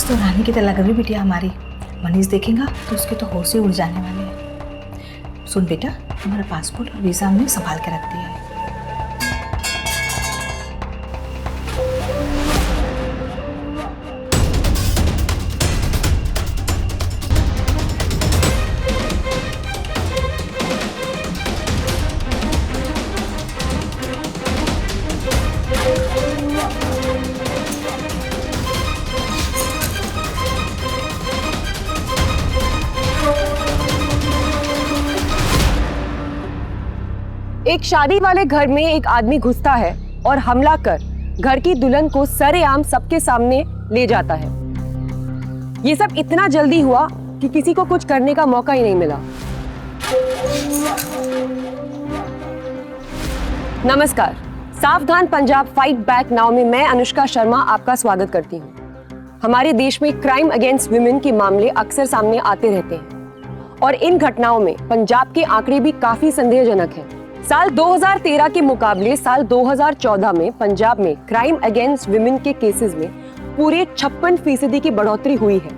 आज तो रानी की तरह लग रही बिटिया हमारी। मनीष देखेगा तो उसके तो होश ही उड़ जाने वाले हैं। सुन बेटा, तुम्हारा पासपोर्ट और वीज़ा हमने संभाल के रख दिया है। एक शादी वाले घर में एक आदमी घुसता है और हमला कर घर की दुल्हन को सरेआम सबके सामने ले जाता है। ये सब इतना जल्दी हुआ कि किसी को कुछ करने का मौका ही नहीं मिला। नमस्कार, सावधान पंजाब फाइट बैक नाउ में मैं अनुष्का शर्मा आपका स्वागत करती हूँ। हमारे देश में क्राइम अगेंस्ट वुमेन के मामले अक्सर सामने आते रहते हैं और इन घटनाओं में पंजाब के आंकड़े भी काफी संदेहजनक हैं। साल 2013 के मुकाबले साल 2014 में पंजाब में क्राइम अगेंस्ट वुमेन के केसेस में पूरे 56% की बढ़ोतरी हुई है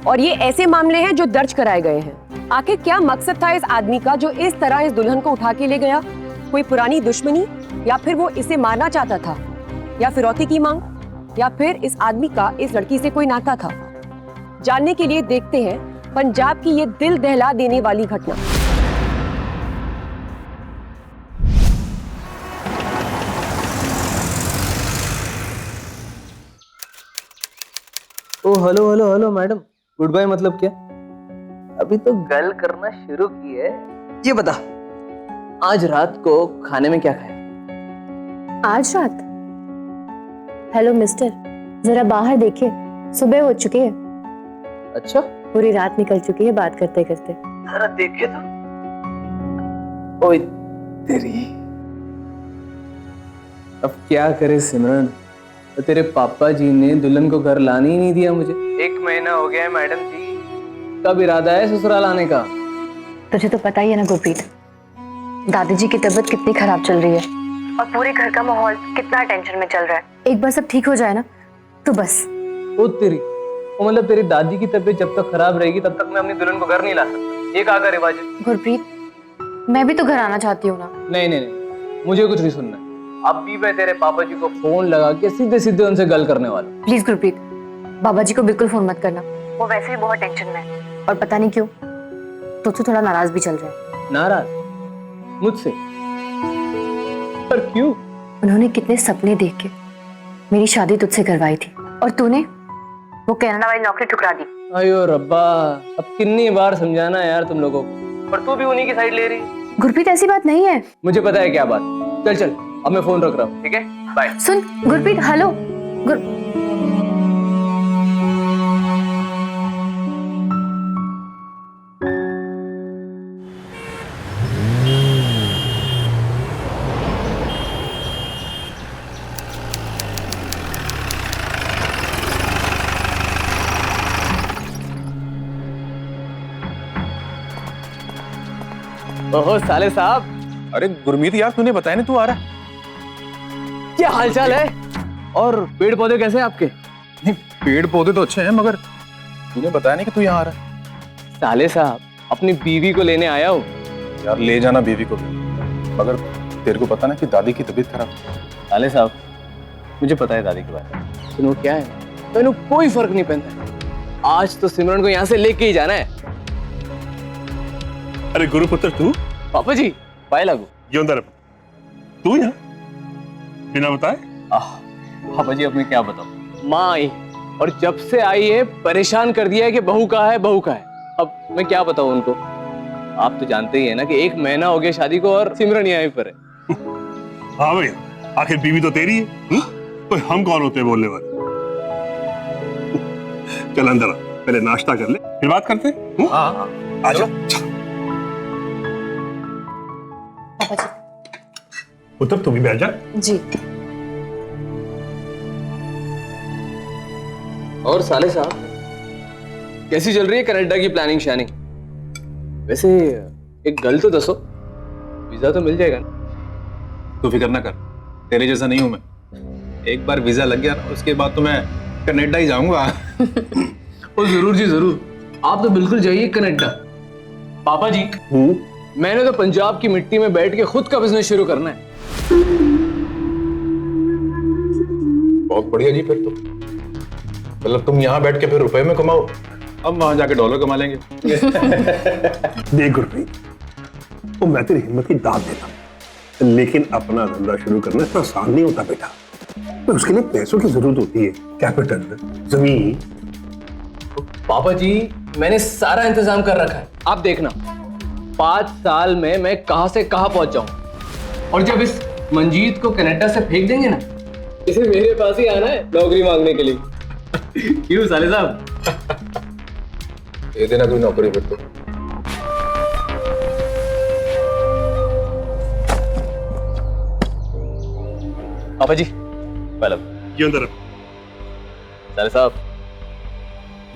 और ये ऐसे मामले हैं जो दर्ज कराए गए हैं। आखिर क्या मकसद था इस आदमी का जो इस तरह इस दुल्हन को उठा के ले गया? कोई पुरानी दुश्मनी, या फिर वो इसे मारना चाहता था, या फिरौती की मांग, या फिर इस आदमी का इस लड़की से कोई नाता था? जानने के लिए देखते हैं पंजाब की ये दिल दहला देने वाली घटना। ओ hello hello hello madam, good bye मतलब क्या? अभी तो गल करना शुरू की है। ये बता, आज रात को खाने में क्या खाया? आज रात? हेलो मिस्टर, जरा बाहर देखिए, सुबह हो चुकी है। अच्छा, पूरी रात निकल चुकी है बात करते करते। जरा देखे तो। ओए तेरी, अब क्या करे सिमरन, तो तेरे पापा जी ने दुल्हन को घर लाने ही नहीं दिया मुझे। 1 महीना हो गया है मैडम जी। कब इरादा है ससुराल आने का? तुझे तो पता ही है ना गुरप्रीत, दादी जी की तबीयत कितनी खराब चल रही है और पूरे घर का माहौल कितना टेंशन में चल रहा है। एक बार सब ठीक हो जाए ना तो बस। ओ तेरी, वो मतलब तेरी दादी की तबीयत जब तक खराब रहेगी तब तक मैं अपनी दुल्हन को घर नहीं ला सकता। ये कहाँ का रिवाज है? गुरप्रीत, मैं भी तो घर आना चाहती हूँ ना। नहीं नहीं नहीं, मुझे कुछ नहीं सुनना। अब भी मैं तेरे पापा जी को फोन लगा के सीधे सीधे उनसे गल करने वाला। प्लीज गुरप्रीत, बाबा जी को बिल्कुल फोन मत करना, वो वैसे ही बहुत टेंशन में है और पता नहीं क्यों तुझसे थोड़ा नाराज भी चल रहा है। नाराज मुझसे? पर क्यों? उन्होंने कितने सपने देख के मेरी शादी तुझसे करवाई थी और तूने वो कनाडा वाली नौकरी ठुकरा दी। अयो रब्बा, अब कितनी बार समझाना है यार तुम लोगों को, पर तू भी उन्हीं की साइड ले रही। गुरप्रीत ऐसी बात नहीं है। मुझे पता है क्या बात। चल चल, अब मैं फोन रख रहा हूँ, ठीक है? बाय। सुन गुरप्रीत, हेलो ओहो साले साहब। अरे गुरमीत यार, तूने बताया नहीं तू आ रहा। क्या हालचाल है? और पेड़ पौधे कैसे हैं आपके? नहीं, पेड़ पौधे तो अच्छे हैं, मगर तूने बताया नहीं कि तू यहाँ आ रहा। साले साहब, अपनी बीवी को लेने आया हूँ। यार ले जाना बीवी को भी, मगर तेरे को पता ना कि दादी की तबीयत खराब। साले साहब, मुझे पता है दादी के बारे में। सुनो क्या है, तो इन्हें कोई फर्क नहीं पड़ता। आज तो सिमरन को यहाँ से लेके ही जाना है। अरे गुरुपुत्र तू? पापा जी, पाए लागू। ये अंदर तू यहाँ बिना बताए? पापा जी, अब मैं क्या बताऊं। माँ आई और जब से आई है परेशान कर दिया है कि बहू कहाँ है, बहू कहाँ है। अब मैं क्या बताऊं उनको। आप तो जानते ही है ना कि 1 महीना हो गया शादी को और सिमरन यहीं पर है। हाँ भैया, आखिर बीवी तो तेरी है, तो हम कौन होते हैं बोलने वाले? चल अंदर आ, पहले नाश्ता कर ले फिर बात करते हैं। हाँ आ जाओ। पुत्र तू भी बैठ जा। जी। और साले साहब, कैसी चल रही है कनाडा की प्लानिंग शानिंग? वैसे एक गल तो दसो, वीजा तो मिल जाएगा ना? तू फिक्र ना कर, तेरे जैसा नहीं हूं मैं। एक बार वीजा लग गया ना, उसके बाद तो मैं कनाडा ही जाऊंगा। ओ जरूर जी जरूर, आप तो बिल्कुल जाइए कनाडा। पापा जी, मैंने तो पंजाब की मिट्टी में बैठ के खुद का बिजनेस शुरू करना है। बहुत बढ़िया जी, फिर तो मतलब तुम यहाँ बैठ के फिर रुपए में कमाओ, हम वहां जाके डॉलर कमा लेंगे। देख गुरप्रीत, तो मैं तेरी हिम्मत की दाद देता हूं, लेकिन अपना धंधा शुरू करना इतना आसान नहीं होता बेटा। तो उसके लिए पैसों की जरूरत होती है, कैपिटल, जमीन। पापा जी, मैंने सारा इंतजाम कर रखा है, आप देखना 5 साल में मैं कहां से कहां पहुंच जाऊं। और जब इस मंजीत को कनाडा से फेंक देंगे ना, इसे मेरे पास ही आना है नौकरी मांगने के लिए। क्यों साले साहब? दे देना कोई नौकरी फिर तो। पापा जी, पहले ये अंदर साले साहब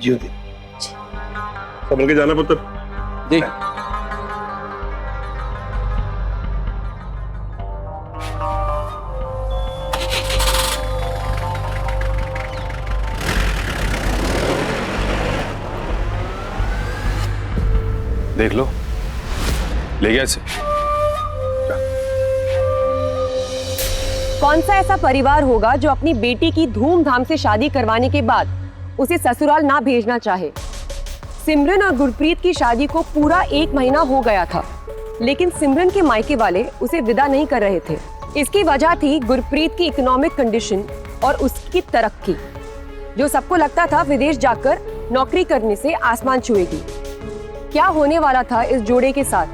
जियो दे, संभल के जाना पुत्र। जी। देख लो, ले गया इसे। कौन सा ऐसा परिवार होगा जो अपनी बेटी की धूमधाम से शादी करवाने के बाद उसे ससुराल ना भेजना चाहे। सिमरन और गुरप्रीत की शादी को पूरा 1 महीना हो गया था, लेकिन सिमरन के मायके वाले उसे विदा नहीं कर रहे थे। इसकी वजह थी गुरप्रीत की इकोनॉमिक कंडीशन और उसकी तरक्की, जो सबको लगता था विदेश जाकर नौकरी करने से आसमान छुएगी। क्या होने वाला था इस जोड़े के साथ?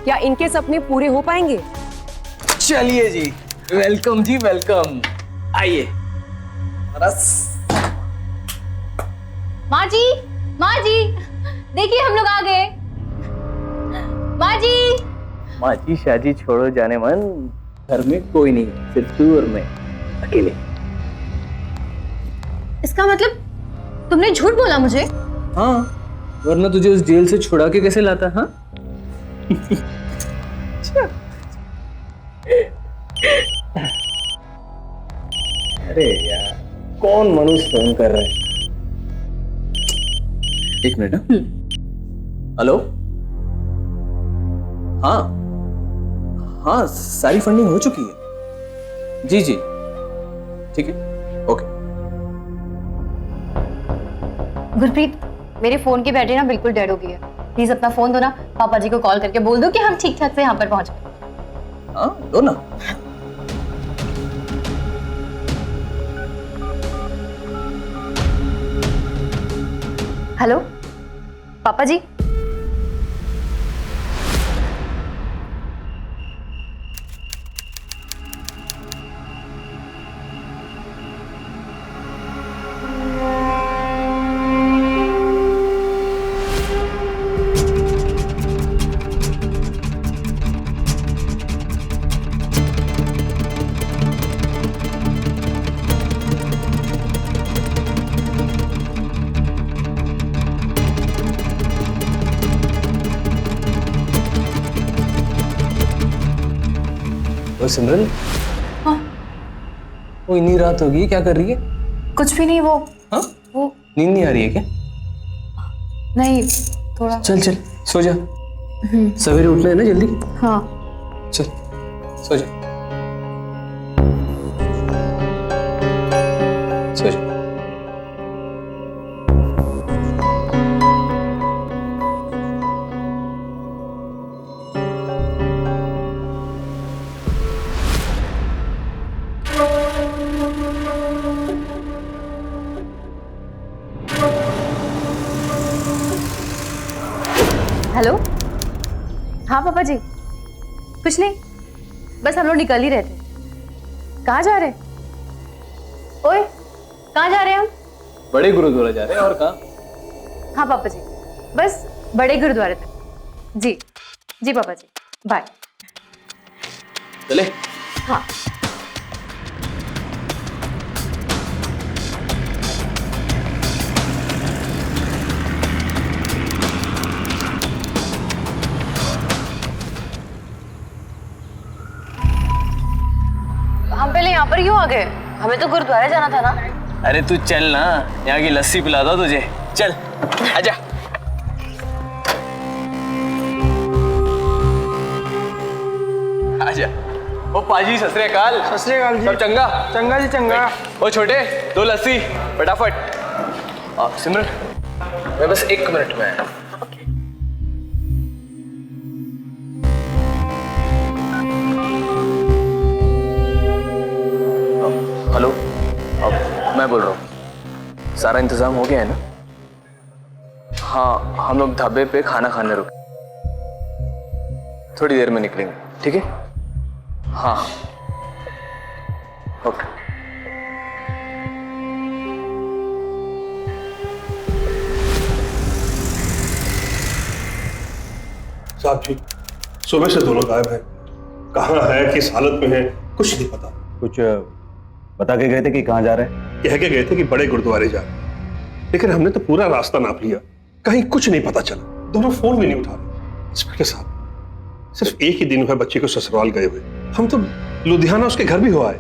क्या इनके सपने पूरे हो पाएंगे? चलिए जी, वेलकम जी, वेलकम। आइए। माँ जी, देखिए हम लोग आ गए। माँ जी शादी छोड़ो जाने मन, घर में कोई नहीं, सिर्फ तू और मैं अकेले। इसका मतलब तुमने झूठ बोला मुझे? हाँ, वरना तुझे उस जेल से छुड़ा के कैसे लाता? हाँ। अरे यार, कौन मनुष्य फोन कर रहा है? एक मिनट। हेलो। हाँ, सारी फंडिंग हो चुकी है। जी, ठीक है, ओके। गुरप्रीत, मेरे फोन की बैटरी ना बिल्कुल डेड हो गई है। प्लीज अपना फोन दो ना, पापा जी को कॉल करके बोल दो कि हम ठीक ठाक से यहाँ पर पहुंच गए। हाँ, दो ना। हेलो पापा जी, और सिमरन, हाँ वो इतनी रात होगी, क्या कर रही है? कुछ भी नहीं। वो हाँ? वो नींद नहीं आ रही है क्या? नहीं, थोड़ा। चल सो जा, सवेरे उठना है ना जल्दी। हाँ चल सो जा, सो जा। हेलो। हाँ पापा जी, कुछ नहीं, बस हम लोग निकल ही रहे थे। कहाँ जा रहे? ओए, कहाँ जा रहे हैं हम? बड़े गुरुद्वारा जा रहे हैं, और कहाँ? हाँ पापा जी, बस बड़े गुरुद्वारे तक। जी पापा जी, बाय। चले। हाँ। हम पहले यहाँ पर क्यों आ गए? हमें तो गुरुद्वारे जाना था ना। अरे तू चल ना, यहाँ की लस्सी पिला दो तुझे, चल आजा। आजा। ओ पाजी सत श्री अकाल। सत श्री अकाल जी। सब चंगा? चंगा जी चंगा। ओ छोटे 2 लस्सी फटाफट। सिमरन मैं बस 1 मिनट में आया। हेलो, अब मैं बोल रहा हूँ, सारा इंतजाम हो गया है ना? हाँ, हम लोग ढाबे पे खाना खाने रुके, थोड़ी देर में निकलेंगे, ठीक है? हाँ ओके। साहब जी, सुबह से दोनों गायब हैं। कहाँ है, किस हालत में है, कुछ नहीं पता। कुछ बता के गए थे कि कहाँ जा रहे हैं? कह के गए थे कि बड़े गुरुद्वारे जा रहे हैं, लेकिन हमने तो पूरा रास्ता नाप लिया, कहीं कुछ नहीं पता चला। दोनों फोन भी नहीं उठा रहे। इंस्पेक्टर साहब, सिर्फ एक ही दिन हुआ बच्चे को ससुराल गए हुए। हम तो लुधियाना उसके घर भी हुआ है,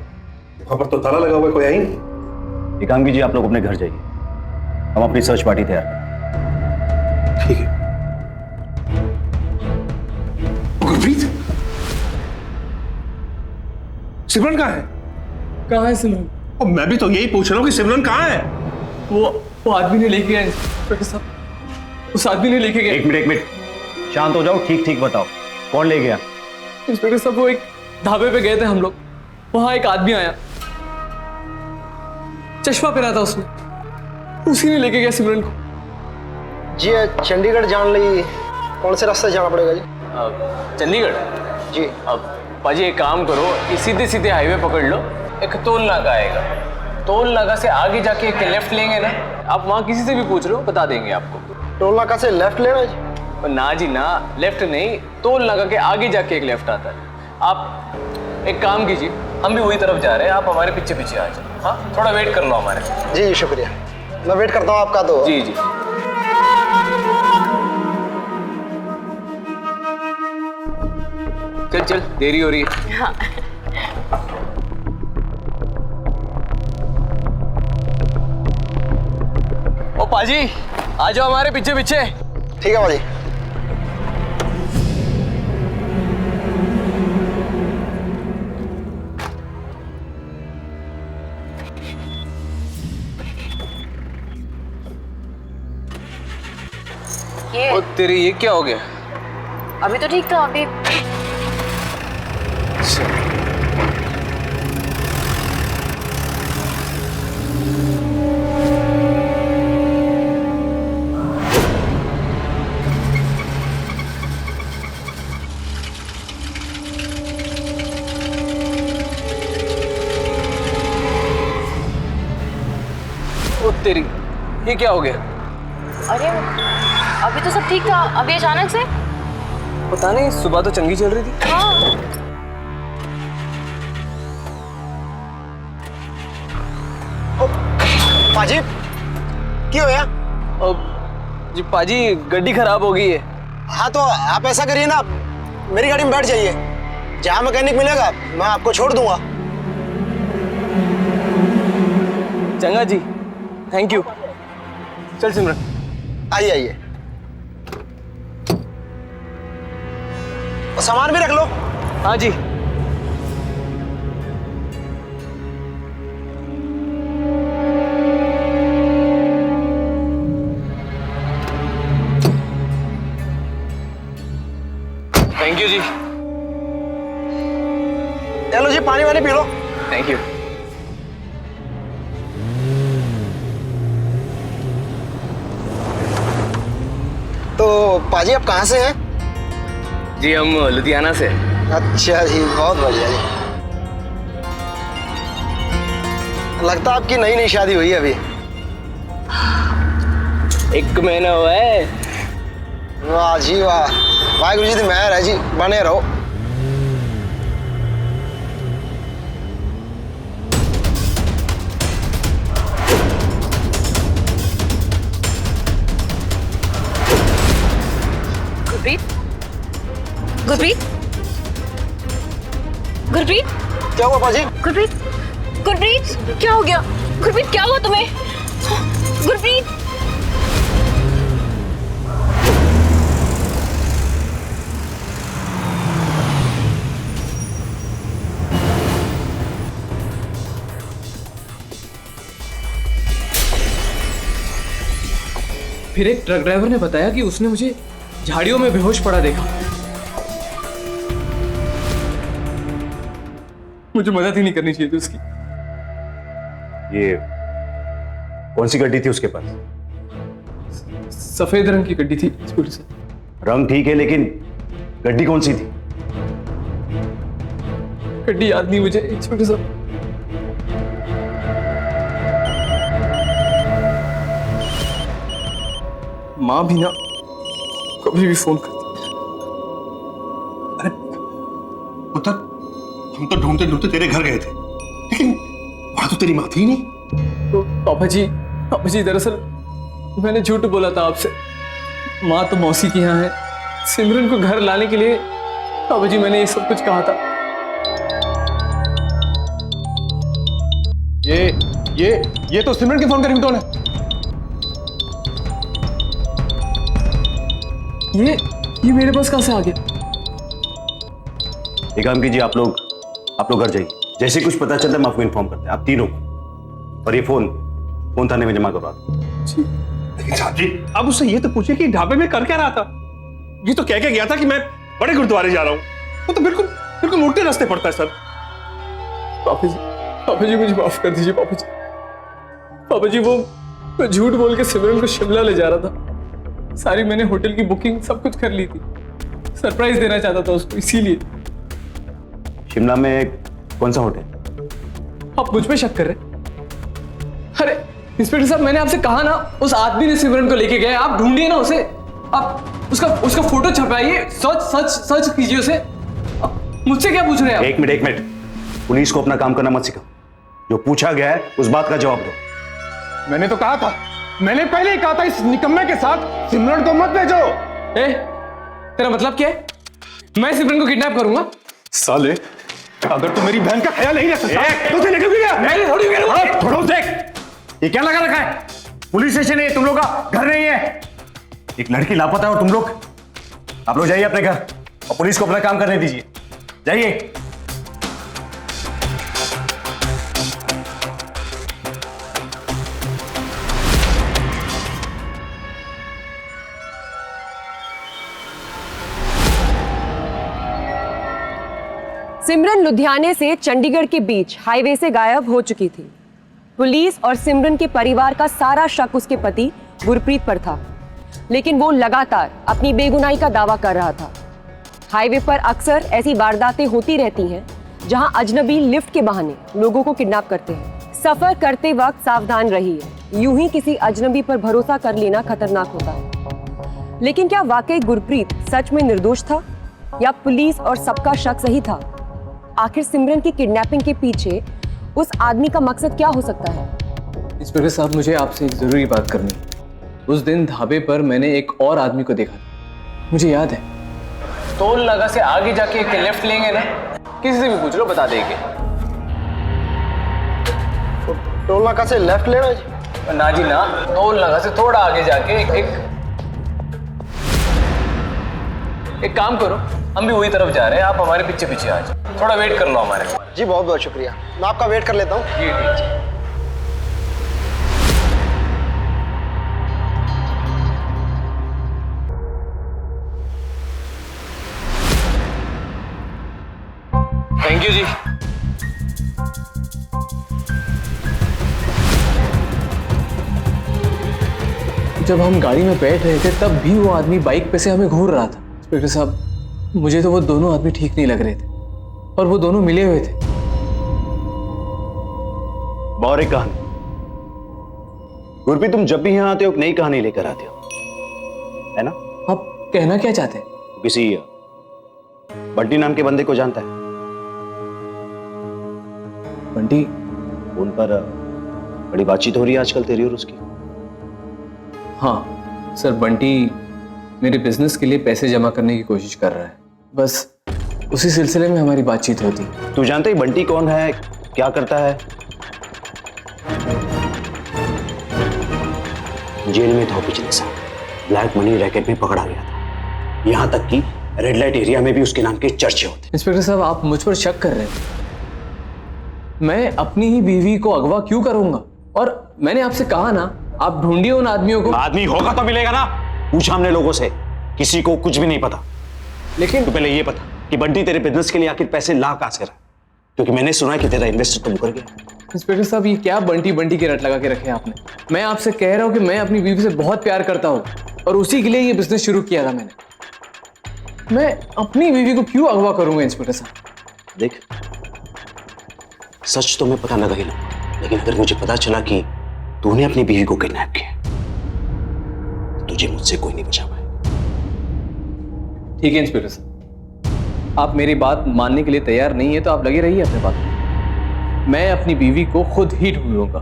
वहां पर तो ताला लगा हुआ है, कोई आई नहीं। एक काम कीजिए, आप लोग अपने घर जाइए, हम अपनी सर्च पार्टी तैयार करें। ठीक है। गुरप्रीत, सिमरन कहाँ है? कहाँ है सिमरन? और मैं भी तो यही पूछ रहा हूँ कि सिमरन कहाँ है? वो आदमी ने लेके गया इंस्पेक्टर साहब, उस आदमी ने लेके गया। एक मिनट, शांत हो जाओ, ठीक ठीक बताओ, कौन ले गया? इंस्पेक्टर साहब वो एक ढाबे पे गए थे हम लोग, वहां एक आदमी आया, चश्मा पहना था उसने, उसी ने लेके गया सिमरन को। जी चंडीगढ़ जान ली, कौन से रास्ते जाना पड़ेगा जी? चंडीगढ़ जी। अब पाजी एक काम करो, इस सीधे सीधे हाईवे पकड़ लो, एक टोल नाका आएगा, टोल नाका से आगे जाके एक लेफ्ट लेंगे ना, आप वहाँ किसी से भी पूछ लो बता देंगे आपको। टोल नाका से लेफ्ट लेना जी? ना जी ना, लेफ्ट नहीं, टोल नाका के आगे जाके एक लेफ्ट आता है। आप एक काम कीजिए, हम भी वही तरफ जा रहे हैं, आप हमारे पीछे पीछे आ जाओ। हाँ, थोड़ा वेट कर लो हमारे। जी शुक्रिया, मैं वेट करता हूँ आपका। तो जी जी। चल चल, देरी हो रही है। हाँ। ओ पाजी, आ जाओ हमारे पीछे पीछे। ठीक है भाजी। ये ओ तेरी, ये क्या हो गया? अभी तो ठीक था, अभी ओ तेरी, ये क्या हो गया? अरे अभी तो सब ठीक था, अभी अचानक से। पता नहीं, सुबह तो चंगी चल रही थी। हाँ। पाजी क्यों होया? जी पाजी, गड्डी खराब हो गई है। हाँ तो आप ऐसा करिए ना, मेरी गाड़ी में बैठ जाइए, जहाँ मैकेनिक मिलेगा मैं आपको छोड़ दूंगा। चंगा जी, थैंक यू। चल सिमरन, आइए आइए, और सामान भी रख लो। हाँ जी। थैंक यू जी। चलो जी, पानी वानी पी लो। Thank you. तो पाजी आप कहाँ से हैं? जी हम लुधियाना से। अच्छा जी, बहुत बढ़िया जी। लगता आपकी नई नई शादी हुई है अभी। 1 महीना हुआ है। वाह जी वाह, वाहिगुरु जी की मेहर है जी, बने रहो। गुरप्रीत, गुरप्रीत, गुरप्रीत, क्या हुआ पाजी? गुरप्रीत, गुरप्रीत, क्या हो गया? गुरप्रीत क्या हुआ तुम्हें? गुरप्रीत फिर एक ट्रक ड्राइवर ने बताया कि उसने मुझे झाड़ियों में बेहोश पड़ा देखा। मुझे मदद ही नहीं करनी चाहिए थी उसकी। ये कौन सी गड्डी थी उसके पास? सफेद रंग की गड्डी थी इंस्पेक्टर साहब। रंग ठीक है, लेकिन गड्डी कौन सी थी? गड्डी याद नहीं मुझे इंस्पेक्टर साहब। माँ भी ना कभी भी फोन करती। पुत्र, हम तो ढूंढते ढूंढते तेरे घर गए थे, लेकिन वहां तो तेरी माँ थी नहीं। तो पापा जी दरअसल मैंने झूठ बोला था आपसे। माँ तो मौसी के यहाँ है। सिमरन को घर लाने के लिए पापा जी मैंने ये सब कुछ कहा था। ये तो सिमरन के फोन का रिंगटोन है। ये मेरे पास कहां से आ गया? एक काम कीजिए, आप लोग घर जाइए। जैसे कुछ पता चलता है हम आपको इन्फॉर्म करते हैं, आप तीनों को। और ये फोन थाने में जमा करवा दो। लेकिन साहब जी, अब उससे ये तो पूछिए कि ढाबे में कर क्या रहा था। ये तो कह के गया था कि मैं बड़े गुरुद्वारे जा रहा हूँ। वो तो बिल्कुल उल्टे रास्ते पड़ता है सर। पापा जी मुझे माफ कर दीजिए। पापा जी वो मैं झूठ बोल के सिमरन को शिमला ले जा रहा था। सारी मैंने होटल की बुकिंग सब कुछ कर ली थी। सरप्राइज देना चाहता था उसको, इसीलिए। शिमला में कौन सा होटल? आप मुझ पे शक कर रहे? अरे इंस्पेक्टर साहब, मैंने आपसे कहा ना, उस आदमी ने सिमरन को लेके गया। आप ढूंढिए ना उसे। आप उसका फोटो छपाइए, सर्च कीजिए उसे। मुझसे क्या पूछ रहे हैं आप? एक मिनट। पुलिस को अपना काम करना मत सिखाओ। जो पूछा गया है उस बात का जवाब दो। मैंने तो कहा था, मैंने पहले ही कहा था इस निकम्मे के साथ सिमरन को मत भेजो। तेरा मतलब क्या है? मैं सिमरन को किडनैप करूंगा? साले, अगर तू मेरी बहन का ख्याल नहीं रख सकता तो उसे लेकर गया। मैंने थोड़ी करूंगा। थोड़ा देख, ये क्या लगा रखा है? पुलिस स्टेशन है, तुम लोग का घर नहीं है। एक लड़की लापता है और तुम लोग, आप लोग जाइए अपने घर और पुलिस को अपना काम करने दीजिए। जाइए। सिमरन लुधियाने से चंडीगढ़ के बीच हाईवे से गायब हो चुकी थी। पुलिस और सिमरन के परिवार का सारा शक उसके पति गुरप्रीत पर था, लेकिन वो लगातार अपनी बेगुनाही का दावा कर रहा था। हाईवे पर अक्सर ऐसी वारदातें होती रहती हैं जहां अजनबी लिफ्ट के बहाने लोगों को किडनैप करते हैं। सफर करते वक्त सावधान रहिए। यूं ही किसी अजनबी पर भरोसा कर लेना खतरनाक होता है। लेकिन क्या वाकई गुरप्रीत सच में निर्दोष था या पुलिस और सबका शक सही था? आखिर सिमरन की किडनैपिंग के पीछे उस आदमी का मकसद क्या हो सकता है? इंस्पेक्टर साहब, मुझे आपसे एक जरूरी बात करनी है। उस दिन ढाबे पर मैंने एक और आदमी को देखा था, मुझे याद है। टोल नाका से आगे जाके एक लेफ्ट लेंगे ना, किसी से भी पूछ लो बता देंगे। टोल नाका से लेफ्ट लेना जी? ना जी ना, टोल नाका से थोड़ा आगे जाके एक काम करो, हम भी वही तरफ जा रहे हैं, आप हमारे पीछे पीछे आ जाओ। थोड़ा वेट कर लो हमारे। जी बहुत बहुत शुक्रिया, मैं आपका वेट कर लेता हूँ। जी ठीक है। थैंक यू जी। जब हम गाड़ी में बैठ रहे थे तब भी वो आदमी बाइक पे से हमें घूर रहा था। इंस्पेक्टर साहब, मुझे तो वो दोनों आदमी ठीक नहीं लग रहे थे और वो दोनों मिले हुए थे। और एक कहानी। गुरप्रीत, तुम जब भी यहाँ आते हो एक नई कहानी लेकर आते हो, है ना? आप कहना क्या चाहते हैं? किसी बंटी नाम के बंदे को जानता है? बंटी? उन पर बड़ी बातचीत हो रही है आजकल तेरी और उसकी। हाँ सर, बंटी मेरे बिजनेस के लिए पैसे जमा करने की कोशिश कर रहा है, बस उसी सिलसिले में हमारी बातचीत होती है। तू जानता है बंटी कौन है, क्या करता है? जेल में था पिछले साल, ब्लैक मनी रैकेट में पकड़ा गया था। यहाँ तक कि रेड लाइट एरिया में भी उसके नाम के चर्चे होते। इंस्पेक्टर साहब, आप मुझ पर शक कर रहे हैं? मैं अपनी ही बीवी को अगवा क्यों करूंगा? और मैंने आपसे कहा ना, आप ढूंढिए उन आदमियों को। आदमी होगा तो मिलेगा ना। पूछा हमने लोगों से, किसी को कुछ भी नहीं पता। लेकिन तो पहले ये पता कि बंटी तेरे बिजनेस के लिए आखिर पैसे ला कहां से रहा, क्योंकि मैंने सुना है कि तेरा इन्वेस्टर तो मुकर गया। इंस्पेक्टर साहब, ये क्या बंटी बंटी के रट लगा के रखे हैं आपने? मैं आपसे कह रहा हूं कि मैं अपनी बीवी से बहुत प्यार करता हूं और उसी के लिए ये बिजनेस शुरू किया था मैंने। मैं अपनी बीवी को क्यों अगवा करूंगा इंस्पेक्टर साहब? देख, सच तो मैं पता लगा ही लूंगा, लेकिन अगर मुझे पता चला कि तूने अपनी बीवी को किडनैप किया, तुझे मुझसे कोई नहीं बचा पाएगा। ठीक है इंस्पेक्टर साहब, आप मेरी बात मानने के लिए तैयार नहीं है तो आप लगे रहिए अपने बात में। मैं अपनी बीवी को खुद ही ढूंढूंगा।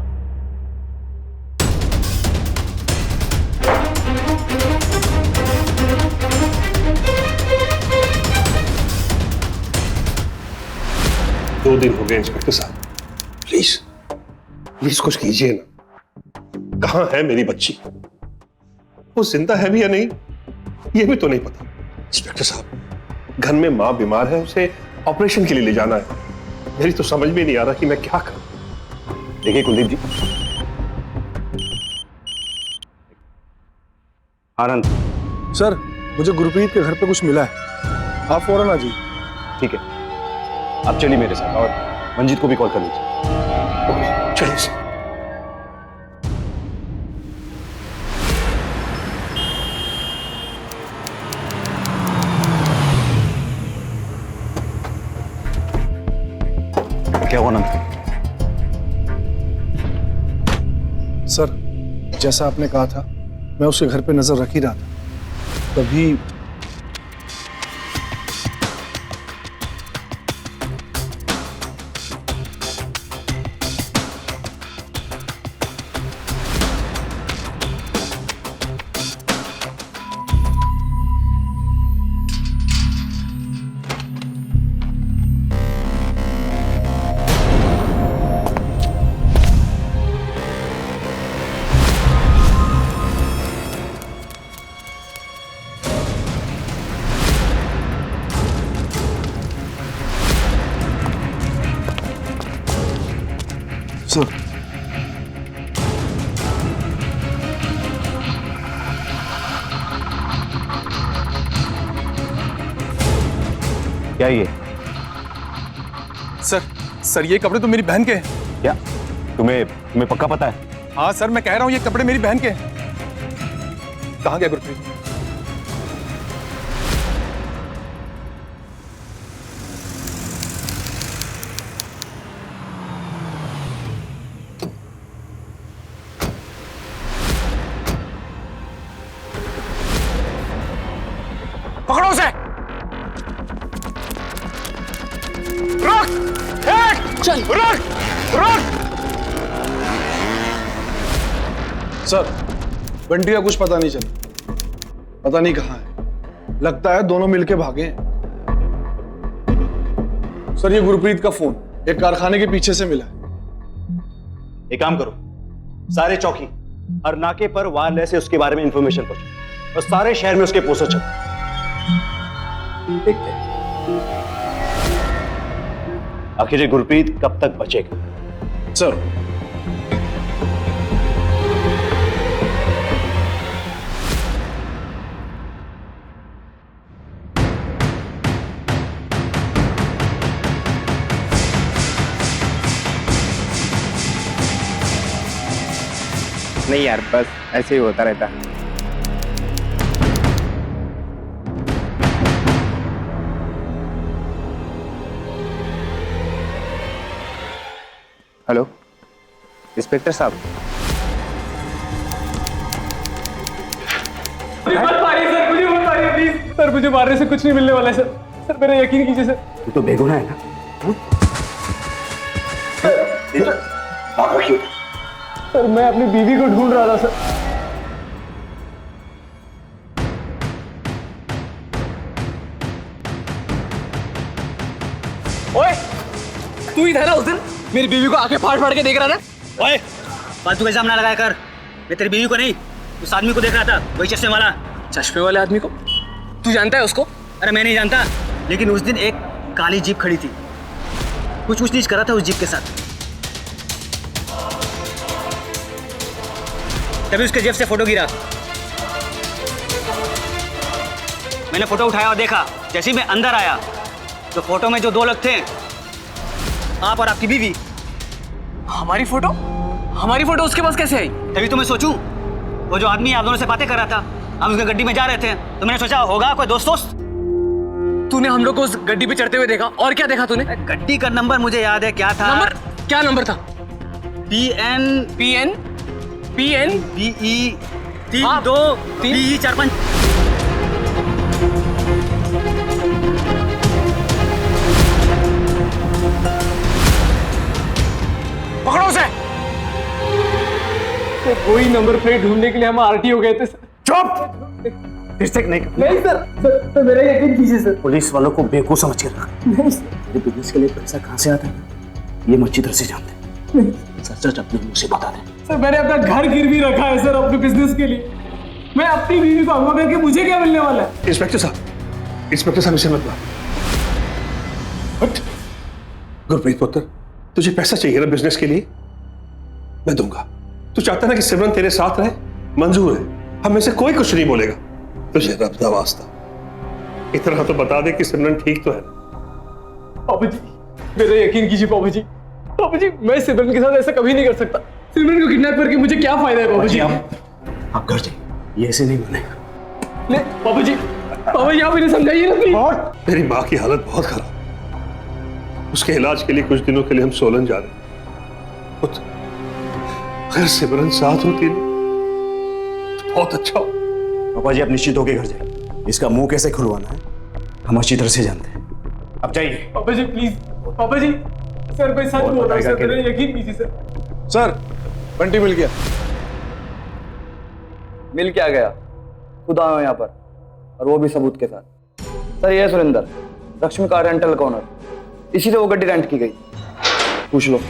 दो दिन हो गए इंस्पेक्टर साहब, प्लीज प्लीज कुछ कीजिए ना। कहां है मेरी बच्ची? वो जिंदा है भी या नहीं, ये भी तो नहीं पता। इंस्पेक्टर साहब, घर में मां बीमार है, उसे ऑपरेशन के लिए ले जाना है। मेरी तो समझ में नहीं आ रहा कि मैं क्या करूं। देखिए कुलदीप जी, आनंद सर, मुझे गुरप्रीत के घर पे कुछ मिला है, आप फौरन आ जाइए। ठीक है, आप चलिए मेरे साथ और मंजीत को भी कॉल कर लीजिए। चलिए सर। क्या हुआ नंद? सर, जैसा आपने कहा था, मैं उसके घर पे नजर रख ही रहा था, तभी सर, क्या ये? सर ये कपड़े तो मेरी बहन के हैं। क्या तुम्हें पक्का पता है? हाँ सर, मैं कह रहा हूँ ये कपड़े मेरी बहन के हैं। कहाँ गया गुरप्रीत? पकड़ो उसे! रुक! चल! रुक! सर, बंटी का कुछ पता नहीं चला, पता नहीं कहाँ है। लगता है दोनों मिलके भागे हैं। सर, ये गुरप्रीत का फोन एक कारखाने के पीछे से मिला है। एक काम करो, सारे चौकी हर नाके पर वायरलेस से उसके बारे में इंफॉर्मेशन पहुंचाओ और सारे शहर में उसके पोस्टर छपो। देखते हैं आखिर ये गुरप्रीत कब तक बचेगा। सर, नहीं यार, बस ऐसे ही होता रहता है। हेलो इंस्पेक्टर साहब। मुझे मत मारिए सर, मुझे मत मारिए प्लीज सर, मुझे मारने से कुछ नहीं मिलने वाला है सर। सर मेरा यकीन कीजिए सर। तू तो बेगुनाह है ना? सर मैं अपनी बीवी को ढूंढ रहा था सर। ओए, तू ही था ना उस दिन मेरी बीवी को आंखें फाड़ फाड़ के देख रहा था? ओए, फालतू का इल्जाम ना लगाया कर। मैं तेरी बीवी को नहीं, उस आदमी को देख रहा था, वही चश्मे वाला। चश्मे वाले आदमी को तू जानता है उसको? अरे मैं नहीं जानता, लेकिन उस दिन एक काली जीप खड़ी थी, कुछ ऊंच नीच करा था उस जीप के साथ। तभी उसके जेब से फोटो गिरा। मैंने फोटो उठाया और देखा। जैसे ही मैं अंदर आया तो फोटो में जो दो लोग थे, आप और आपकी बीवी। हमारी फोटो उसके पास कैसे आई? तभी तो मैं सोचूं, वो जो आदमी आप दोनों से बातें कर रहा था, हम उसके गड्डी में जा रहे थे, तो मैंने सोचा होगा कोई दोस्त। तूने हम लोग को उस गड्डी पे चढ़ते हुए देखा, और क्या देखा तूने? गड्डी का नंबर मुझे याद है, क्या था? नंबर? क्या नंबर था? PN BE 32 BE 45। पकड़ो उसे। तो कोई नंबर प्लेट ढूंढने के लिए हम आरटीओ गए थे सर। चुप! फिर से नहीं नहीं सर, तो मेरा यकीन कीजिए सर। पुलिस वालों को बेवकूफ समझ के रखा। नहीं सर, तेरे बिजनेस के लिए पैसा कहाँ से आता है ये मैं अच्छी तरह से जानते हैं। सच अपने मुंह से बता दे। सर मैंने अपना घर गिरवी रखा है सर अपने बिजनेस के लिए। मैं अपनी बीवी को अगवा करके मुझे क्या मिलने वाला है? इंस्पेक्टर साहब इसे मत हट। गुरप्रीत पुत्र, तुझे पैसा चाहिए ना बिजनेस के लिए, मैं दूंगा। तू चाहता ना कि सिमरन तेरे साथ रहे, मंजूर है, हम में से कोई कुछ नहीं बोलेगा। तुझे रब दा वास्ता इतना तो बता दे कि सिमरन ठीक तो है। पापा जी मेरा यकीन कीजिए पापा जी। पापा जी मैं सिमरन के साथ ऐसा कभी नहीं कर सकता। सिमरन को किडनैप करके मुझे क्या फायदा है पापा जी? आप घर जाइए, ये ऐसे नहीं बनेगा। ले पापा जी आप इन्हें समझाइए ना प्लीज। मेरी माँ की हालत बहुत खराब, उसके इलाज के लिए कुछ दिनों के लिए हम सोलन जा रहे हैं। पुत्र, अगर सिमरन साथ होती ना तो बहुत अच्छा हो। पापा जी आप निश्चित होकर घर जाइए, इसका मुंह कैसे खुलवाना है हम अच्छी तरह से जानते हैं। अब जाइए। पापा जी प्लीज, पापा जी सर मैं सच बोल रहा हूं सर, मेरा यकीन कीजिए सर। सर बंटी मिल गया। मिल क्या गया? खुद आया यहाँ पर, और वो भी सबूत के साथ। सर ये है सुरेंद्र, लक्ष्मी कार रेंटल का ओनर, इसी से वो गड्डी रेंट की गई। पूछ लो।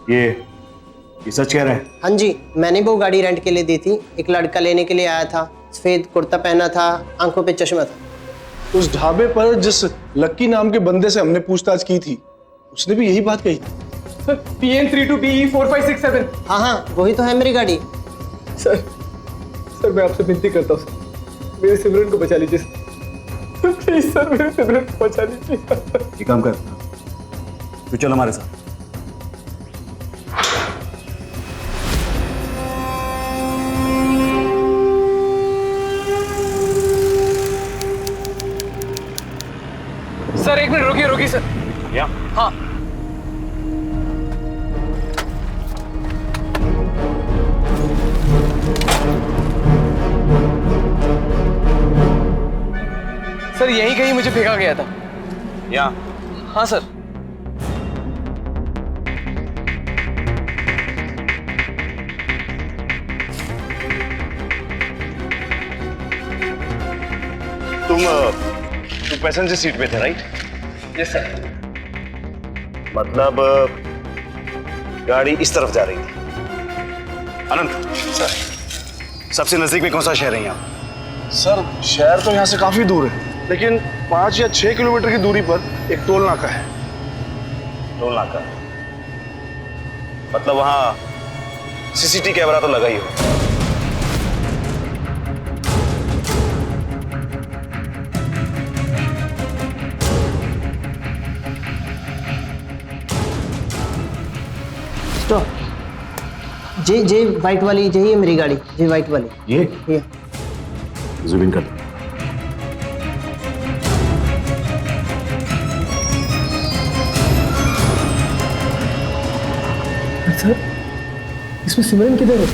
ये सच कह रहे हैं? हाँ जी, मैंने वो गाड़ी रेंट के लिए दी थी। एक लड़का लेने के लिए आया था, सफेद कुर्ता पहना था, आंखों पे चश्मा था। उस ढाबे पर जिस लक्की नाम के बंदे से हमने पूछताछ की थी, उसने भी यही बात कही थी। Sir PN 32 BE 4567। हाँ वही तो है मेरी गाड़ी। सर मैं आपसे विनती करता हूँ सर, मेरे सिमरन को बचा लीजिए सर, प्लीज सर मेरे सिमरन को बचा लीजिए। ये काम कर, तू चल हमारे साथ। सर एक मिनट रुकिए सर। या? हाँ सर यही कहीं मुझे फेंका गया था। यहाँ? हाँ सर। तुम पैसेंजर सीट पे थे राइट? Yes sir. मतलब गाड़ी इस तरफ जा रही थी। अनंत सर, सबसे नजदीक में कौन सा शहर है यहाँ? सर शहर तो यहाँ से काफी दूर है, लेकिन 5 या 6 किलोमीटर की दूरी पर एक टोल नाका है। टोल नाका? मतलब वहाँ CCTV कैमरा तो लगा ही हो। जे वाइट वाली, यही है मेरी गाड़ी, जे वाइट वाली। ये जूम इन कर। सर इसमें सिमरन किधर है?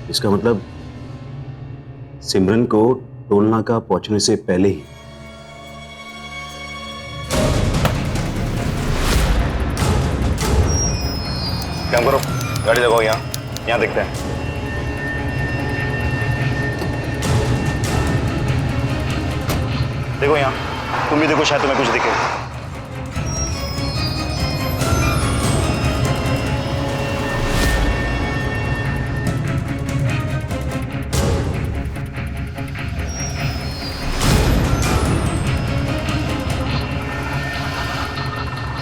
इसका मतलब सिमरन को टोल नाका पहुंचने से पहले ही काम करो, गाड़ी लगाओ यहाँ देखते हैं। देखो यहाँ, तुम भी देखो, शायद तुम्हें कुछ दिखे।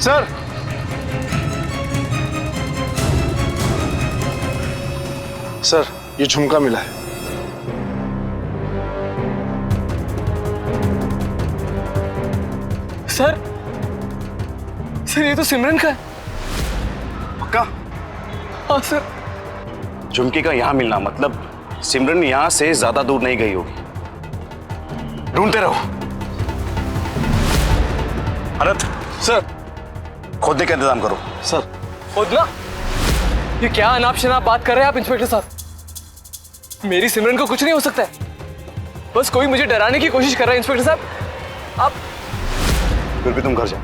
सर सर ये झुमका मिला है। सर सर ये तो सिमरन का है। पक्का? हाँ सर। झुमकी का यहां मिलना मतलब सिमरन यहां से ज्यादा दूर नहीं गई होगी। ढूंढते रहो। भरत सर खोदने का इंतजाम करो। सर खोदना? ये क्या अनाप शनाप बात कर रहे हैं आप इंस्पेक्टर साहब? मेरी सिमरन को कुछ नहीं हो सकता है। बस कोई मुझे डराने की कोशिश कर रहा है इंस्पेक्टर साहब। आप फिर भी तुम घर जाओ,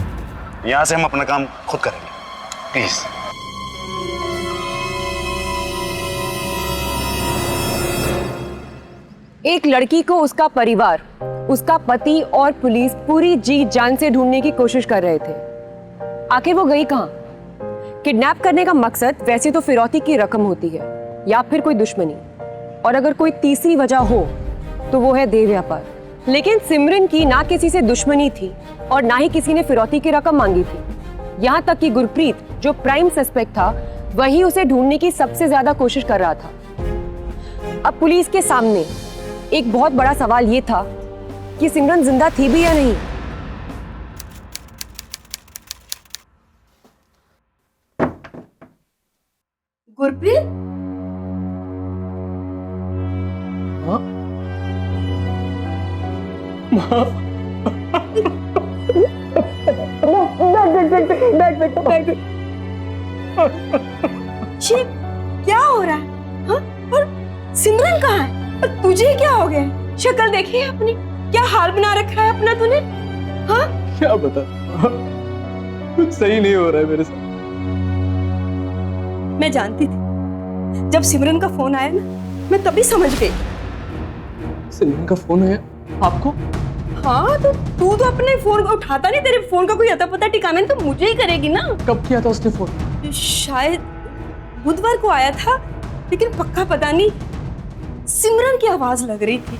यहां से हम अपना काम खुद करेंगे, प्लीज। एक लड़की को उसका परिवार, उसका पति और पुलिस पूरी जी जान से ढूंढने की कोशिश कर रहे थे। आखिर वो गई कहां? किडनैप करने का मकसद वैसे तो फिरौती की रकम होती है या फिर कोई दुश्मनी, और अगर कोई तीसरी वजह हो तो वो है देह व्यापार। लेकिन सिमरन की ना किसी से दुश्मनी थी और ना ही किसी ने फिरौती की रकम मांगी थी। यहाँ तक कि गुरप्रीत जो प्राइम सस्पेक्ट था वही उसे ढूंढने की सबसे ज्यादा कोशिश कर रहा था। अब पुलिस के सामने एक बहुत बड़ा सवाल ये था कि सिमरन जिंदा थी भी या नहीं। गुरप्रीत, शिव, क्या हो रहा है? हाँ? और सिमरन कहाँ है? और तुझे क्या हो गया? शक्ल देखी है अपनी? क्या हाल बना रखा है अपना तूने? हाँ? क्या बता, कुछ सही नहीं हो रहा है मेरे साथ। मैं जानती थी, जब सिमरन का फोन आया ना, मैं तभी समझ गई। सिमरन का फोन है आपको? हाँ, तो तू तो अपने फोन को उठाता नहीं, तेरे फोन का कोई अता पता ठिकाना नहीं, तो मुझे ही करेगी ना। कब किया था उसने फोन? शायद बुधवार को आया था, लेकिन पक्का पता नहीं। सिमरन की आवाज लग रही थी।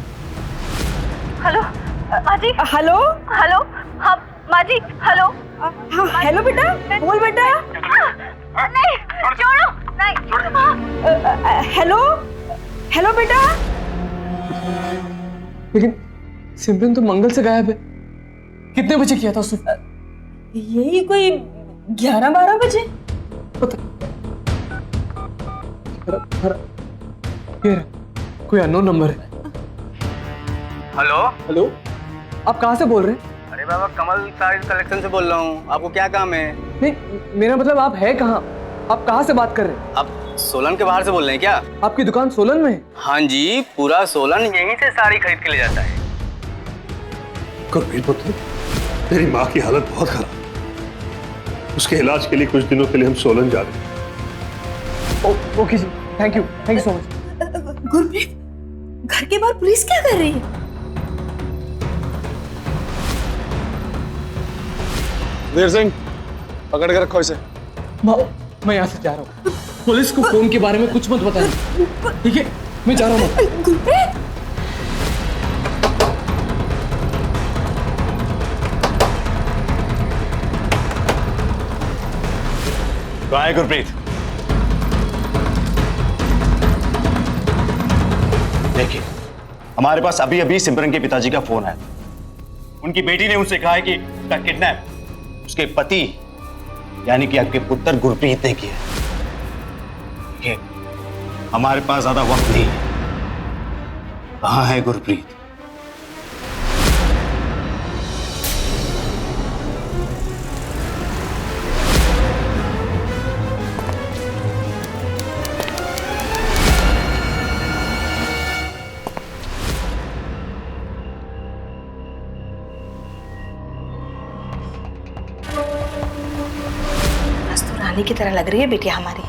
हेलो माजी। हेलो हेलो, हाँ माजी, हेलो। हाँ हेलो बेटा, बोल बेटा। नहीं छोड़ो, नहीं। हेलो हेलो बेटा। लेकिन सिमरन तो मंगल से गायब है। कितने बजे किया था उसने? यही कोई 11-12 बजे। ये कोई अननोन नंबर है। हेलो हेलो, आप कहाँ से बोल रहे हैं? अरे बाबा, कमल साइड कलेक्शन से बोल रहा हूँ। आपको क्या काम है? नहीं, मेरा मतलब आप है कहाँ? आप कहाँ से बात कर रहे हैं? आप सोलन के बाहर से बोल रहे हैं क्या? आपकी दुकान सोलन में है? हाँ जी, पूरा सोलन यहीं से साड़ी खरीद के ले जाता है। गुरप्रीत पुत्र, तेरी माँ की हालत बहुत खराब। उसके इलाज के लिए कुछ दिनों के लिए हम सोलन जा रहे हैं। Okay ji, thank you so much. Gurpreet, घर के बाहर पुलिस क्या कर रही है? वीर सिंह, पकड़ के रखो इसे। मैं यहाँ से जा रहा हूँ। पुलिस को फोन के बारे में कुछ मत बताना, ठीक है? मैं जा रहा हूँ। गुरप्रीत, कहाँ है गुरप्रीत? देखिए, हमारे पास अभी अभी सिमरन के पिताजी का फोन आया। उनकी बेटी ने उनसे कहा है कि उसका किडनैप उसके पति यानी कि आपके पुत्र गुरप्रीत ने किया। देखिए, हमारे पास ज्यादा वक्त नहीं है। कहाँ है गुरप्रीत? रानी की तरह लग रही है बेटिया हमारी।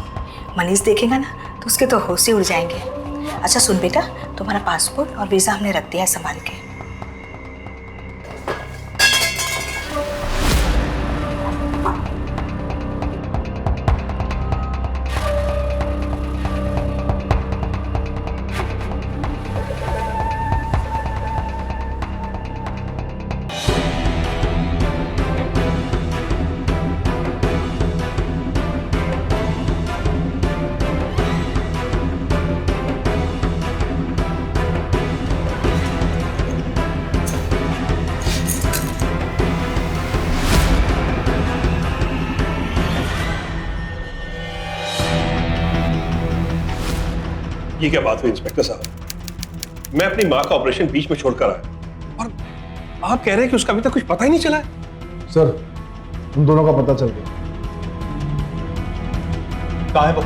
मनीष देखेगा ना तो उसके तो होश ही उड़ जाएंगे। अच्छा सुन बेटा, तुम्हारा पासपोर्ट और वीज़ा हमने रख दिया है संभाल के। ये क्या बात हुई इंस्पेक्टर साहब? मैं अपनी माँ का ऑपरेशन बीच में छोड़कर आया और आप कह रहे हैं कि उसका अभी तक कुछ पता ही नहीं चला है। सर हम दोनों का पता चल गया। कहाँ है वो?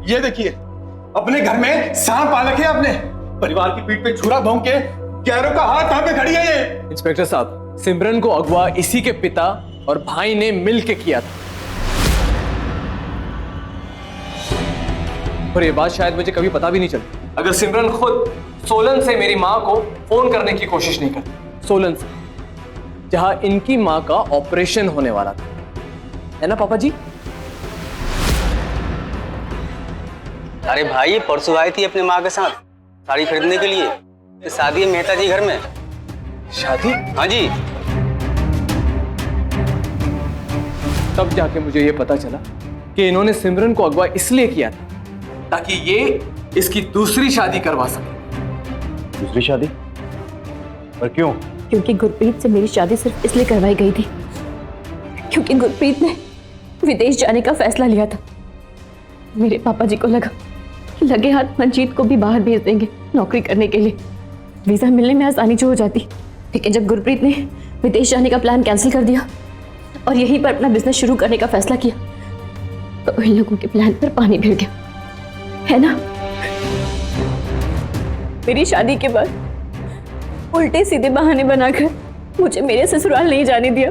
ये देखिए, अपने घर में सांप पाल रखे आपने। परिवार की पीठ पे छुरा भोंक के गैरों का हाथ कहां पे खड़ी है ये? इंस्पेक्टर साहब, सिमरन को अगवा इसी के पिता और भाई ने मिल के किया था, और ये बात शायद मुझे कभी पता भी नहीं चली अगर सिमरन खुद सोलन से मेरी माँ को फोन करने की कोशिश नहीं करती। सोलन से, जहां इनकी माँ का ऑपरेशन होने वाला था, है ना पापा जी? अरे भाई, परसों आई थी अपनी माँ के साथ साड़ी खरीदने के लिए। तो शादी है मेहता जी घर में। शादी? हाँ जी। तब जाके मुझे ये पता चला कि इन्होंने सिमरन को अगवा इसलिए किया था ताकि ये इसकी दूसरी शादी करवा सके। दूसरी शादी? पर क्यों? क्योंकि गुरप्रीत से मेरी शादी सिर्फ इसलिए करवाई गई थी क्योंकि गुरप्रीत ने विदेश जाने का फैसला लिया था। मेरे पापा जी को लगा कि लगे हाथ मंजीत को भी बाहर भेज देंगे नौकरी करने के लिए, वीजा मिलने में आसानी जो हो जाती। लेकिन जब गुरप्रीत ने विदेश जाने का प्लान कैंसिल कर दिया और यहीं पर अपना बिजनेस शुरू करने का फैसला किया, तो इन लोगों के प्लान पर पानी फिर गया, है ना? मेरी शादी के बाद उल्टे सीधे बहाने बनाकर मुझे मेरे ससुराल नहीं जाने दिया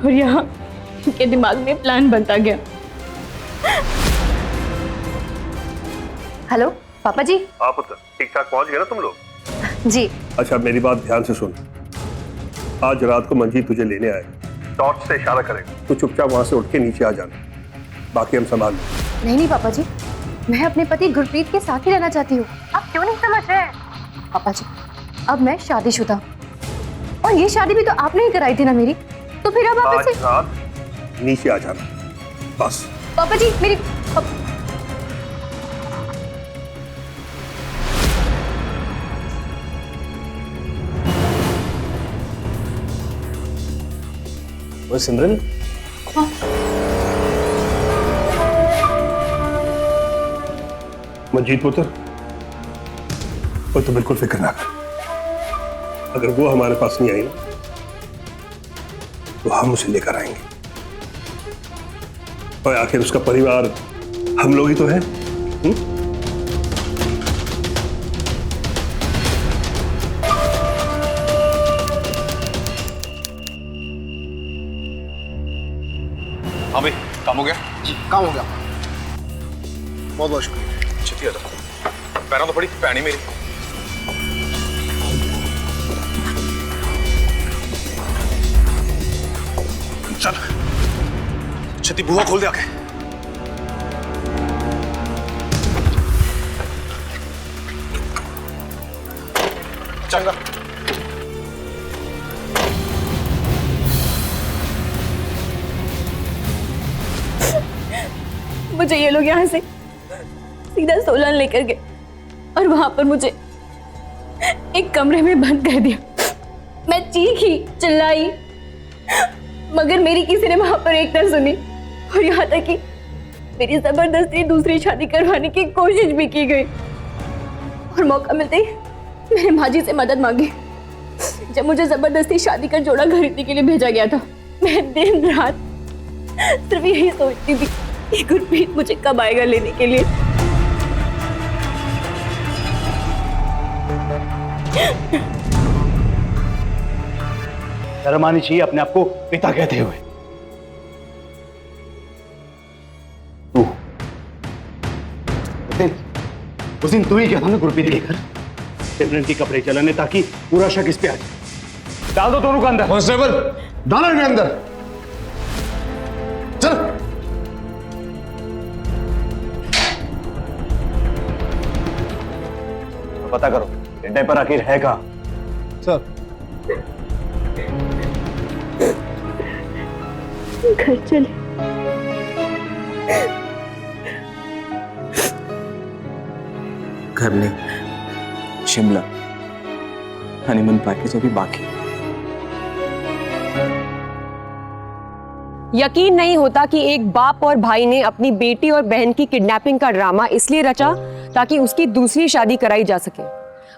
और यहाँ उनके दिमाग में प्लान बनता गया। हेलो पापा जी। आप ठीक ठाक पहुंच गए ना तुम लोग? जी। अच्छा मेरी बात ध्यान से सुन, आज रात को मंजीत तुझे लेने आएगा, टॉर्च से इशारा करेगा, तो चुपचाप वहां से उठ के नीचे आ जाना, बाकी हम संभाल लेंगे। नहीं नहीं पापा जी, मैं अपने पति गुरप्रीत के साथ ही रहना चाहती हूँ। आप क्यों नहीं समझ रहे? पापा जी, अब मैं शादीशुदा हूँ और ये शादी भी तो आपने ही कराई थी ना मेरी, तो फिर अब आप आज ऐसे। रात नीचे आ जाना बस। पापा जी मेरी वो सिमरन, मंजीत पुत्र, और तो बिल्कुल फिक्र ना कर, अगर वो हमारे पास नहीं आई ना तो हम उसे लेकर आएंगे, और आखिर उसका परिवार हम लोग ही तो हैं। हाँ भाई, काम हो गया? जी काम हो गया। बहुत बहुत शुक्रिया। छुट्टी आता, पैरों तो बड़ी पैनी मेरी। चल छती बुआ खोल दे आके। चंगा। मुझे ये लोग यहाँ से सीधा सोलन लेकर गए और वहां पर मुझे एक कमरे में बंद कर दिया। मैं चीखी चिल्लाई मगर मेरी किसी ने वहां पर एक न सुनी और यहाँ तक कि मेरी जबरदस्ती दूसरी शादी करवाने की कोशिश भी की गई और मौका मिलते ही मैंने माँ जी से मदद मांगी। जब मुझे जबरदस्ती शादी का जोड़ा खरीदने के लिए भेजा गया था, मैं दिन रात सिर्फ यही सोचती थी कि गुरप्रीत मुझे कब आएगा लेने के लिए। शर्म आनी चाहिए अपने आप को पिता कहते हुए। उस दिन तू ही क्या था ना गुरप्रीत के घर सिमरन के कपड़े चलाने ताकि पूरा शक इस पे आ जाए। डाल दो दोनों को अंदर। कांस्टेबल डालो इन्हें अंदर। चल। तो पता करो डायपर आखिर है कहाँ? सर घर चले। घर नहीं, शिमला। हनीमून पैकेज अभी बाकी है। यकीन नहीं होता कि एक बाप और भाई ने अपनी बेटी और बहन की किडनैपिंग का ड्रामा इसलिए रचा ताकि उसकी दूसरी शादी कराई जा सके,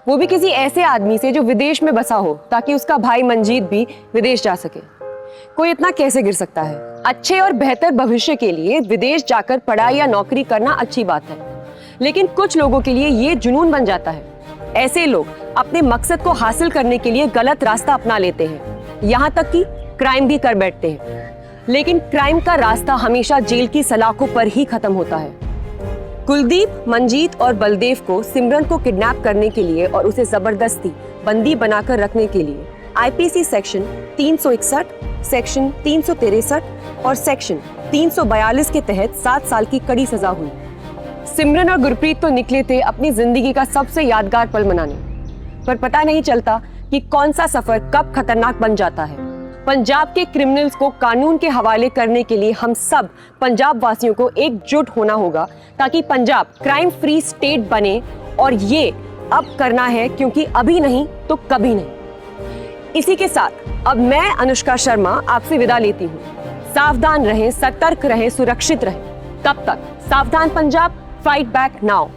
वो भी किसी ऐसे आदमी से जो विदेश में बसा हो, ताकि उसका भाई मंजीत भी विदेश जा सके। कोई इतना कैसे गिर सकता है? अच्छे और बेहतर भविष्य के लिए विदेश जाकर पढ़ाई या नौकरी करना अच्छी बात है, लेकिन कुछ लोगों के लिए ये जुनून बन जाता है। ऐसे लोग अपने मकसद को हासिल करने के लिए गलत रास्ता अपना लेते हैं, यहाँ तक कि क्राइम भी कर बैठते हैं। लेकिन क्राइम का रास्ता हमेशा जेल की सलाखों पर ही खत्म होता है। कुलदीप, मंजीत और बलदेव को सिमरन को किडनैप करने के लिए और उसे जबरदस्ती बंदी बनाकर रखने के लिए आईपीसी सेक्शन 361, सेक्शन 363 और सेक्शन 342 के तहत 7 साल की कड़ी सजा हुई। सिमरन और गुरप्रीत तो निकले थे अपनी जिंदगी का सबसे यादगार पल मनाने, पर पता नहीं चलता कि कौन सा सफर कब खतरनाक बन जाता है। पंजाब के क्रिमिनल्स को कानून के हवाले करने के लिए हम सब पंजाब वासियों को एकजुट होना होगा, ताकि पंजाब क्राइम फ्री स्टेट बने। और ये अब करना है, क्योंकि अभी नहीं तो कभी नहीं। इसी के साथ अब मैं अनुष्का शर्मा आपसे विदा लेती हूँ। सावधान रहें, सतर्क रहें, सुरक्षित रहें। तब तक सावधान पंजाब, फाइट बैक नाउ।